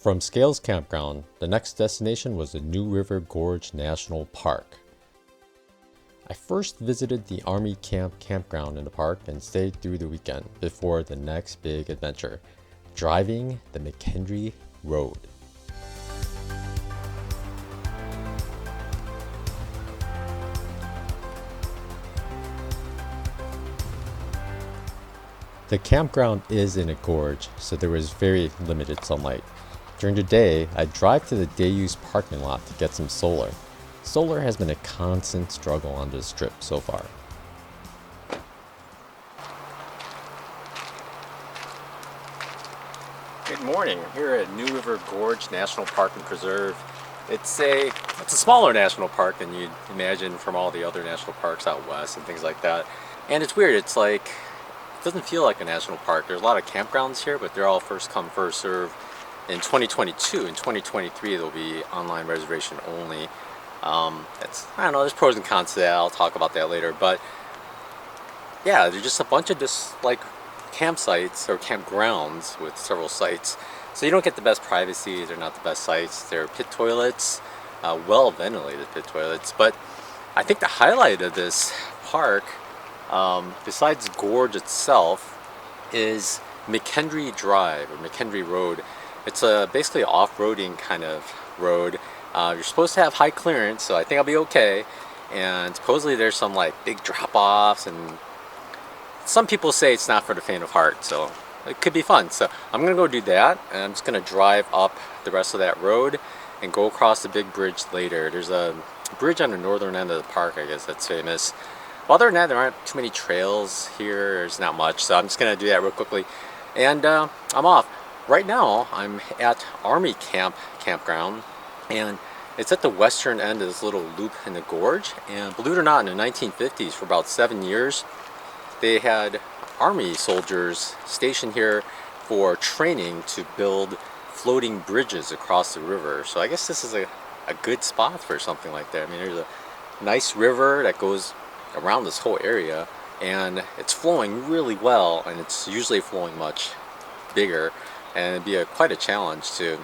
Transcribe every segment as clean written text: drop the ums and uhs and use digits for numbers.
From Scales Campground, the next destination was the New River Gorge National Park. I first visited the Army Camp campground in the park and stayed through the weekend before the next big adventure, driving the McKendree Road. The campground is in a gorge, so there was very limited sunlight. During the day, I'd drive to the day-use parking lot to get some solar. Solar has been a constant struggle on this trip so far. Good morning. I'm here at New River Gorge National Park and Preserve. It's a smaller national park than you'd imagine from all the other national parks out west and things like that. And it's weird. It's like it doesn't feel like a national park. There's a lot of campgrounds here, but they're all first come, first serve. In 2022 and 2023, there'll be online reservation only. I don't know, there's pros and cons to that. I'll talk about that later. But yeah, there's just a bunch of just like campsites or campgrounds with several sites. So you don't get the best privacy. They're not the best sites. They're pit toilets, well ventilated pit toilets. But I think the highlight of this park, besides Gorge itself, is McKendree Drive or McKendree Road. It's basically an off-roading kind of road. You're supposed to have high clearance, so I think I'll be okay. And supposedly there's some like big drop-offs, and some people say it's not for the faint of heart, so it could be fun. So I'm gonna go do that, and I'm just gonna drive up the rest of that road and go across the big bridge later. There's a bridge on the northern end of the park, I guess, that's famous. Other than that, there aren't too many trails here. There's not much, so I'm just gonna do that real quickly. And I'm off. Right now, I'm at Army Campground, and it's at the western end of this little loop in the gorge. And believe it or not, in the 1950s, for about 7 years, they had Army soldiers stationed here for training to build floating bridges across the river. So I guess this is a good spot for something like that. I mean, there's a nice river that goes around this whole area, and it's flowing really well, and it's usually flowing much bigger. And it'd be quite a challenge to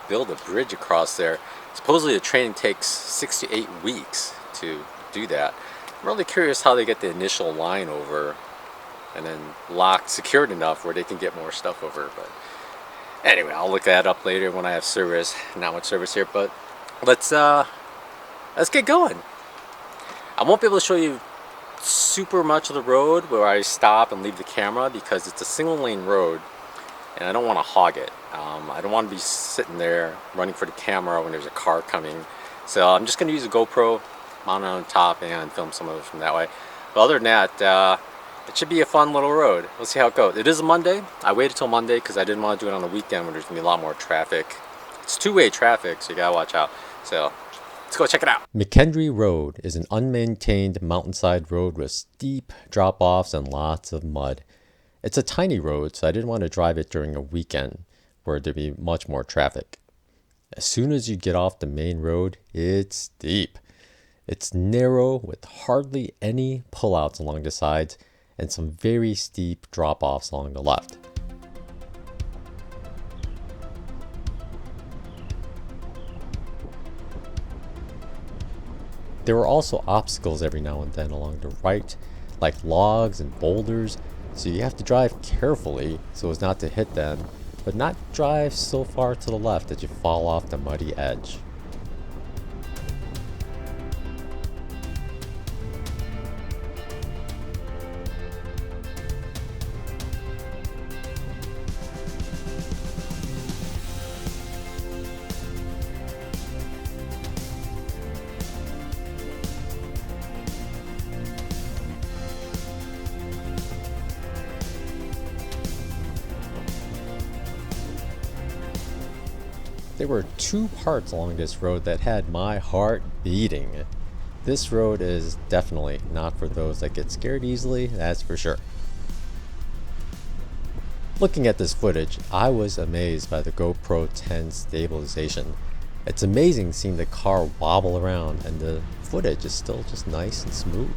build a bridge across there. Supposedly the training takes 6 to 8 weeks to do that. I'm really curious how they get the initial line over and then locked, secured enough where they can get more stuff over. But anyway, I'll look that up later when I have service. Not much service here, but let's get going. I won't be able to show you super much of the road where I stop and leave the camera because it's a single lane road. And I don't want to hog it. I don't want to be sitting there running for the camera when there's a car coming. So I'm just going to use a GoPro, mount it on top, and film some of it from that way. But other than that, it should be a fun little road. We'll see how it goes. It is a Monday. I waited till Monday because I didn't want to do it on the weekend when there's going to be a lot more traffic. It's two-way traffic, so you got to watch out. So let's go check it out. McKendree Road is an unmaintained mountainside road with steep drop-offs and lots of mud. It's a tiny road, so I didn't want to drive it during a weekend where there'd be much more traffic. As soon as you get off the main road, it's steep. It's narrow with hardly any pullouts along the sides and some very steep drop-offs along the left. There were also obstacles every now and then along the right, like logs and boulders. So you have to drive carefully so as not to hit them, but not drive so far to the left that you fall off the muddy edge. There were 2 parts along this road that had my heart beating. This road is definitely not for those that get scared easily, that's for sure. Looking at this footage, I was amazed by the GoPro 10 stabilization. It's amazing seeing the car wobble around and the footage is still just nice and smooth.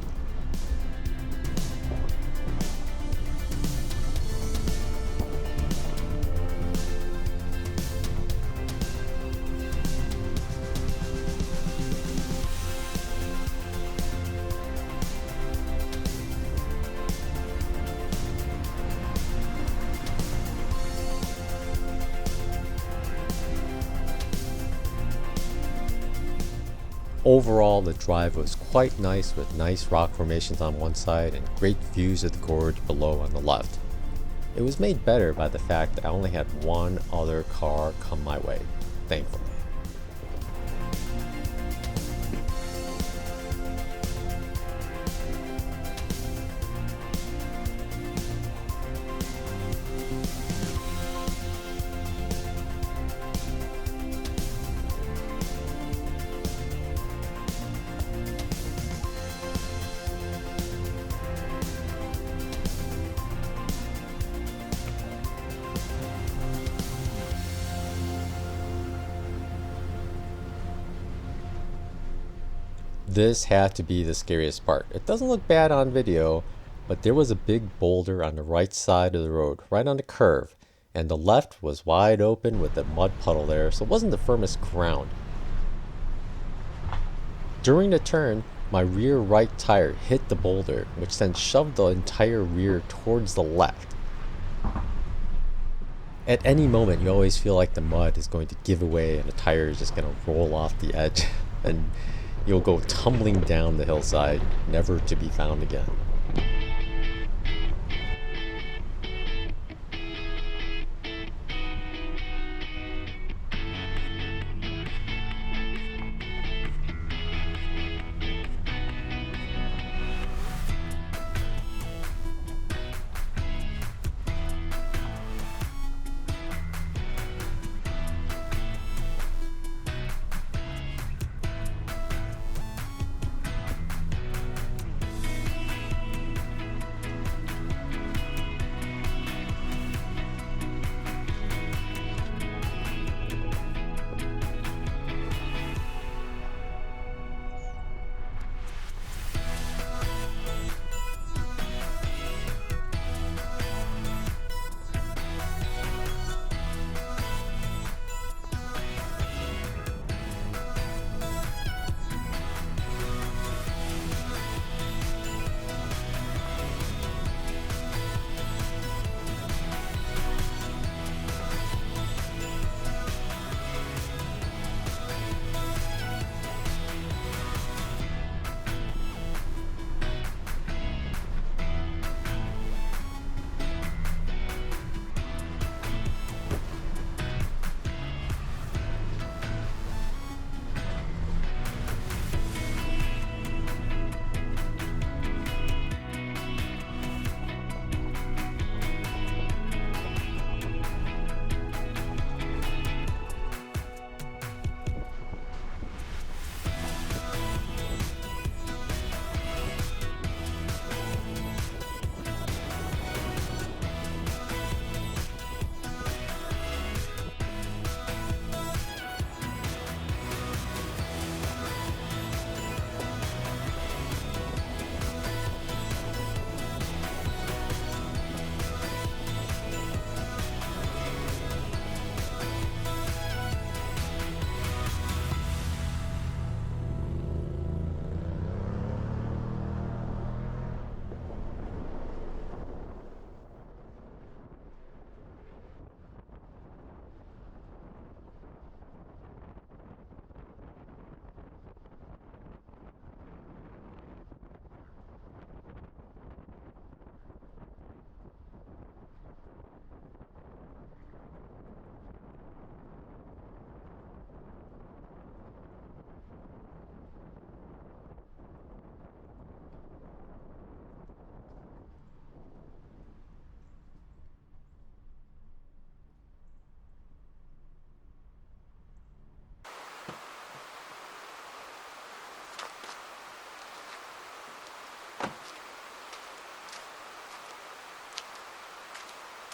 Overall, the drive was quite nice with nice rock formations on one side and great views of the gorge below on the left. It was made better by the fact that I only had one other car come my way, thankfully. This had to be the scariest part. It doesn't look bad on video, but there was a big boulder on the right side of the road, right on the curve, and the left was wide open with a mud puddle there, so it wasn't the firmest ground. During the turn, my rear right tire hit the boulder, which then shoved the entire rear towards the left. At any moment, you always feel like the mud is going to give away and the tire is just going to roll off the edge, and you'll go tumbling down the hillside, never to be found again.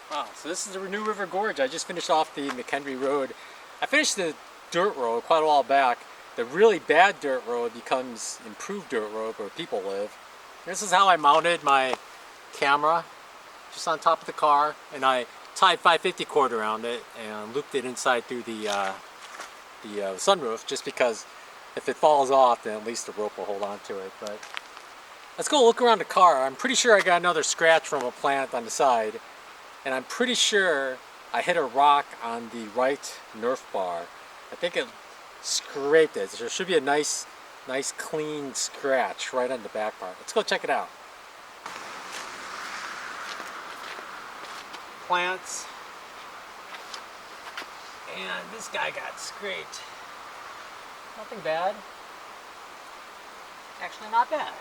Wow, so this is the New River Gorge. I just finished off the McHenry Road. I finished the dirt road quite a while back. The really bad dirt road becomes improved dirt road where people live. This is how I mounted my camera, just on top of the car, and I tied 550 cord around it and looped it inside through the sunroof, just because if it falls off, then at least the rope will hold on to it. But let's go look around the car. I'm pretty sure I got another scratch from a plant on the side, and I'm pretty sure I hit a rock on the right Nerf bar. I think it scraped it. There should be a nice Nice clean scratch right on the back part. Let's go check it out. Plants. And this guy got scraped. Nothing bad. Actually not bad.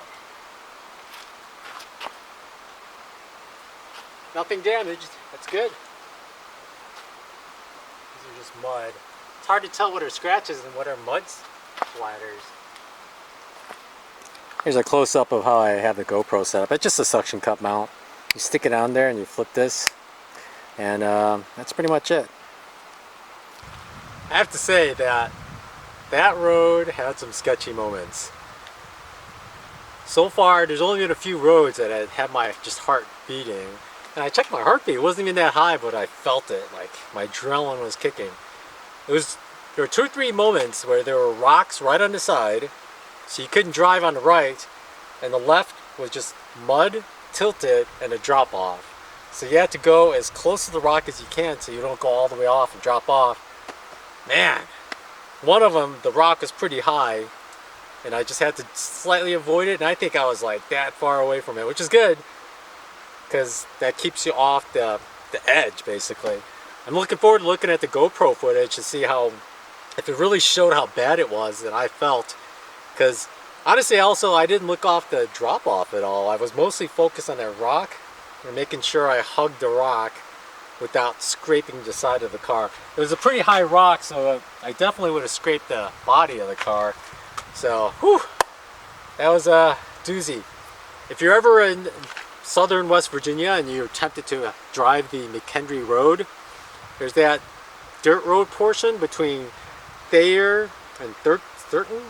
Nothing damaged. That's good. These are just mud. It's hard to tell what are scratches and what are mud splatters. Here's a close-up of how I have the GoPro set up. It's just a suction cup mount. You stick it on there and you flip this, and that's pretty much it. I have to say that that road had some sketchy moments. So far, there's only been a few roads that I had my just heart beating. And I checked my heartbeat. It wasn't even that high, but I felt it. Like my adrenaline was kicking. There were 2 or 3 moments where there were rocks right on the side, so you couldn't drive on the right, and the left was just mud, tilted, and a drop off. So you had to go as close to the rock as you can so you don't go all the way off and drop off. Man, one of them, the rock was pretty high, and I just had to slightly avoid it, and I think I was like that far away from it, which is good, because that keeps you off the edge, basically. I'm looking forward to looking at the GoPro footage to see how, if it really showed how bad it was that I felt, because honestly, also, I didn't look off the drop off at all. I was mostly focused on that rock and making sure I hugged the rock without scraping the side of the car. It was a pretty high rock, so I definitely would have scraped the body of the car. So, whew, that was a doozy. If you're ever in southern West Virginia and you're tempted to drive the McHenry Road, there's that dirt road portion between Thayer and Thurton.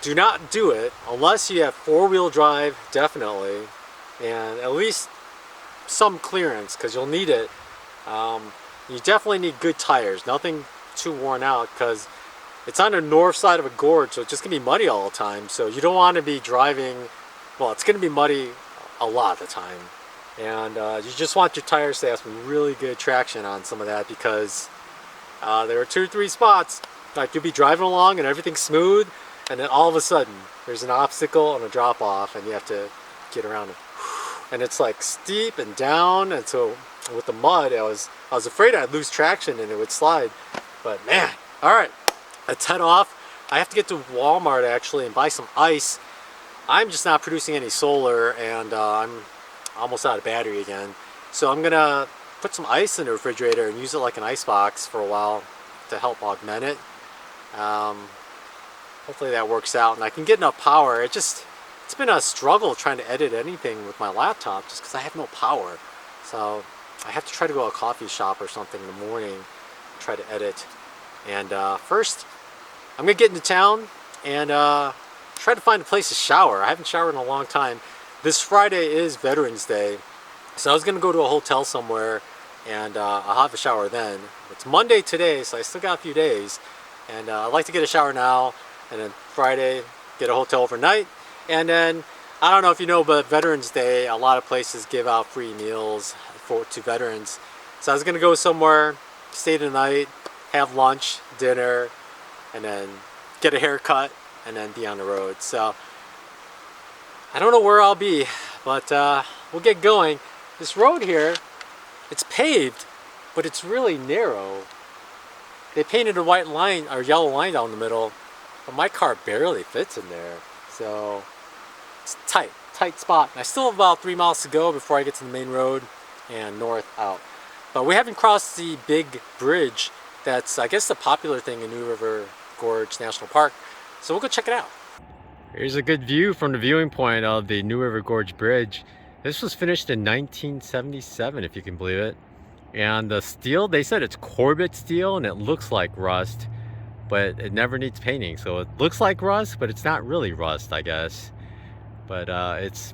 Do not do it unless you have 4-wheel drive, definitely, and at least some clearance, because you'll need it. You definitely need good tires, nothing too worn out, because it's on the north side of a gorge, so it's just gonna be muddy all the time. So you don't want to be driving, well, it's gonna be muddy a lot of the time, and you just want your tires to have some really good traction on some of that, because there are 2 or 3 spots like you'll be driving along and everything's smooth, and then all of a sudden there's an obstacle and a drop off, and you have to get around it. And it's like steep and down, and so with the mud, I was afraid I'd lose traction and it would slide. But man, all right, let's head off. I have to get to Walmart actually and buy some ice. I'm just not producing any solar, and I'm almost out of battery again. So I'm gonna put some ice in the refrigerator and use it like an ice box for a while to help augment it. Hopefully that works out and I can get enough power. It's been a struggle trying to edit anything with my laptop just because I have no power. So I have to try to go to a coffee shop or something in the morning, try to edit. And first, I'm gonna get into town and try to find a place to shower. I haven't showered in a long time. This Friday is Veterans Day, so I was gonna go to a hotel somewhere and I'll have a shower then. It's Monday today, so I still got a few days, and I'd like to get a shower now, and then Friday get a hotel overnight. And then, I don't know if you know, but Veterans Day, a lot of places give out free meals to veterans. So I was gonna go somewhere, stay the night, have lunch, dinner, and then get a haircut, and then be on the road. So I don't know where I'll be, but we'll get going. This road here, it's paved, but it's really narrow. They painted a white line or yellow line down the middle, but my car barely fits in there. So it's tight spot. I still have about 3 miles to go before I get to the main road and north out. But we haven't crossed the big bridge that's, I guess, the popular thing in New River Gorge National Park. So we'll go check it out. Here's a good view from the viewing point of the New River Gorge Bridge. This was finished in 1977, if you can believe it. And the steel, they said it's Corbett steel, and it looks like rust, but it never needs painting. So it looks like rust, but it's not really rust, I guess. But it's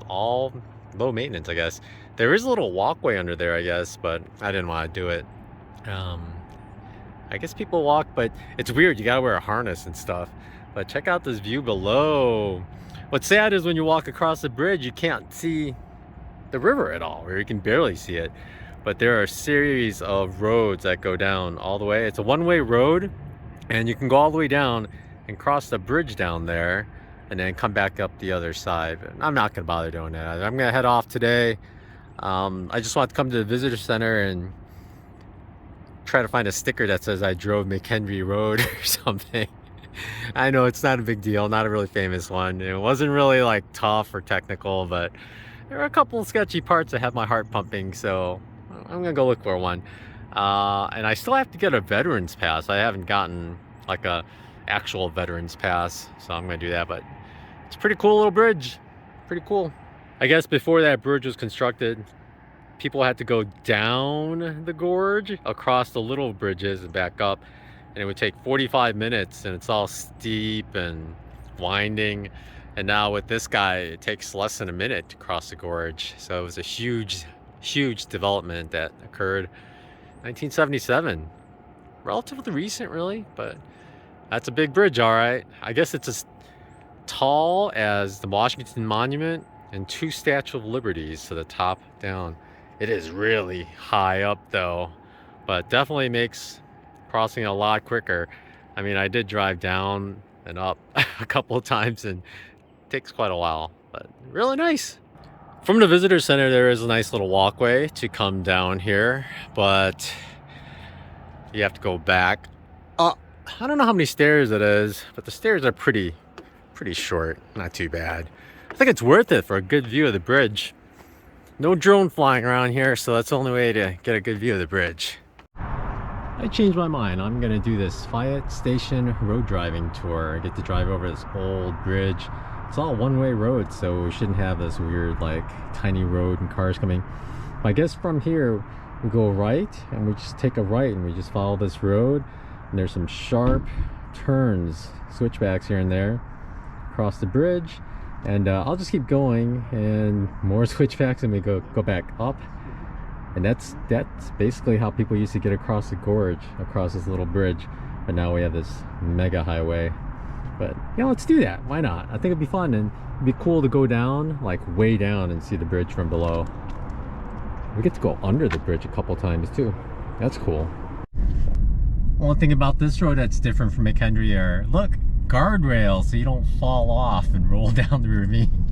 all low maintenance, I guess. There is a little walkway under there, I guess, but I didn't want to do it. I guess people walk, but it's weird. You gotta wear a harness and stuff. But check out this view below. What's sad is when you walk across the bridge, you can't see the river at all, or you can barely see it. But there are a series of roads that go down all the way. It's a one-way road, and you can go all the way down and cross the bridge down there and then come back up the other side. But I'm not gonna bother doing that. I'm gonna head off today. I just want to come to the visitor center and try to find a sticker that says I drove McHenry Road or something. I know it's not a big deal, not a really famous one. It wasn't really like tough or technical, but there are a couple sketchy parts that have my heart pumping, so I'm gonna go look for one. And I still have to get a veterans pass. I haven't gotten like a actual veterans pass, so I'm gonna do that. But it's a pretty cool little bridge, pretty cool. I guess before that bridge was constructed, people had to go down the gorge across the little bridges and back up, and it would take 45 minutes, and it's all steep and winding. And now with this guy, it takes less than a minute to cross the gorge. So it was a huge development that occurred in 1977. Relatively recent, really, but that's a big bridge, all right. I guess it's as tall as the Washington Monument and 2 Statue of Liberties to the top down. It is really high up though, but definitely makes crossing a lot quicker. I mean, I did drive down and up a couple of times and it takes quite a while, but really nice. From the visitor center, there is a nice little walkway to come down here, but you have to go back. I don't know how many stairs it is, but the stairs are pretty short, not too bad. I think it's worth it for a good view of the bridge. No drone flying around here, so that's the only way to get a good view of the bridge. I changed my mind. I'm gonna do this Fayette Station road driving tour. I get to drive over this old bridge. It's all one-way road, so we shouldn't have this weird like tiny road and cars coming. I guess from here we go right and we just take a right and we just follow this road, and there's some sharp turns, switchbacks here and there, across the bridge. And I'll just keep going, and more switchbacks, and we go back up. And that's basically how people used to get across the gorge, across this little bridge. But now we have this mega highway. But yeah, let's do that. Why not? I think it'd be fun, and it'd be cool to go down, like way down, and see the bridge from below. We get to go under the bridge a couple times too. That's cool. One thing about this road that's different from McHenry are, look, guardrails so you don't fall off and roll down the ravine.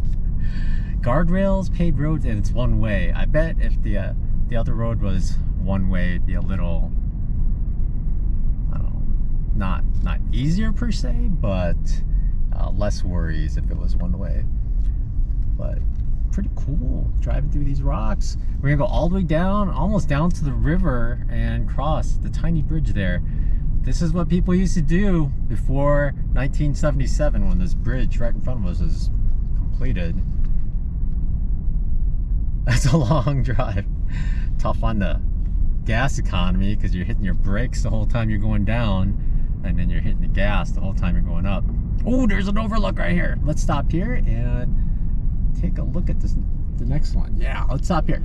Guardrails, paved roads, and it's one way. I bet if the other road was one way, it'd be a little, I don't know, not easier per se, but less worries if it was one way. But pretty cool driving through these rocks. We're gonna go all the way down, almost down to the river, and cross the tiny bridge there. This is what people used to do before 1977, when this bridge right in front of us was completed. That's a long drive. Tough on the gas economy because you're hitting your brakes the whole time you're going down, and then you're hitting the gas the whole time you're going up. Oh, there's an overlook right here. Let's stop here and take a look at the next one. Yeah, let's stop here.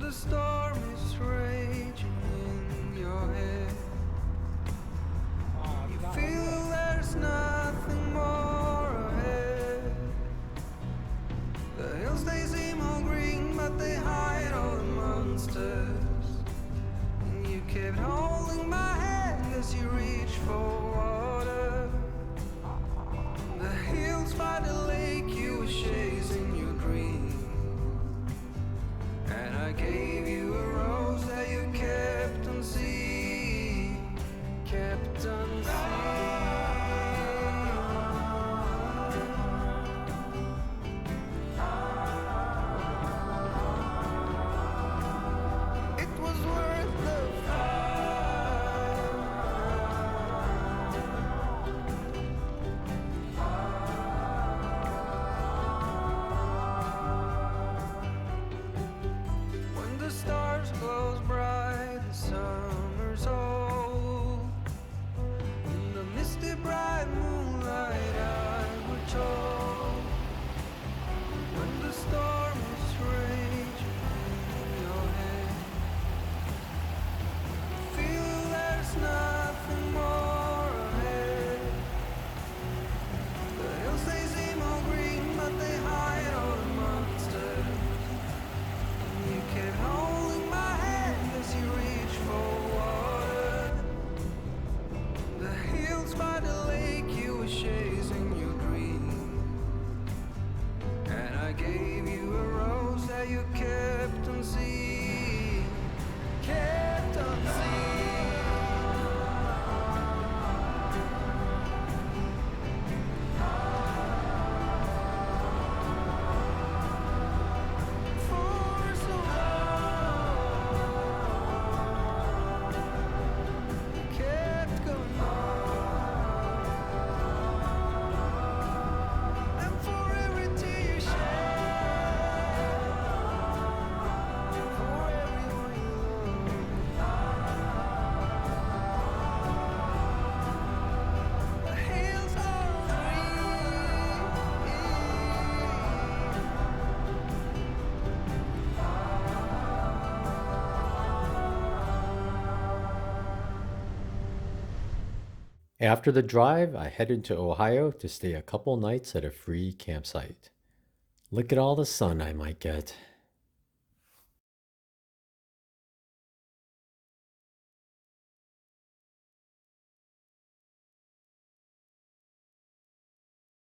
The storm is raging in your head. You feel there's nothing more ahead. The hills, they seem all green, but they hide all the monsters. And you kept holding my hand as you reached for water. The hills by the lake, you were chasing your dream. And I gave you a rose that you kept unseen, kept unseen. It was worth the fight. After the drive, I headed to Ohio to stay a couple nights at a free campsite. Look at all the sun I might get.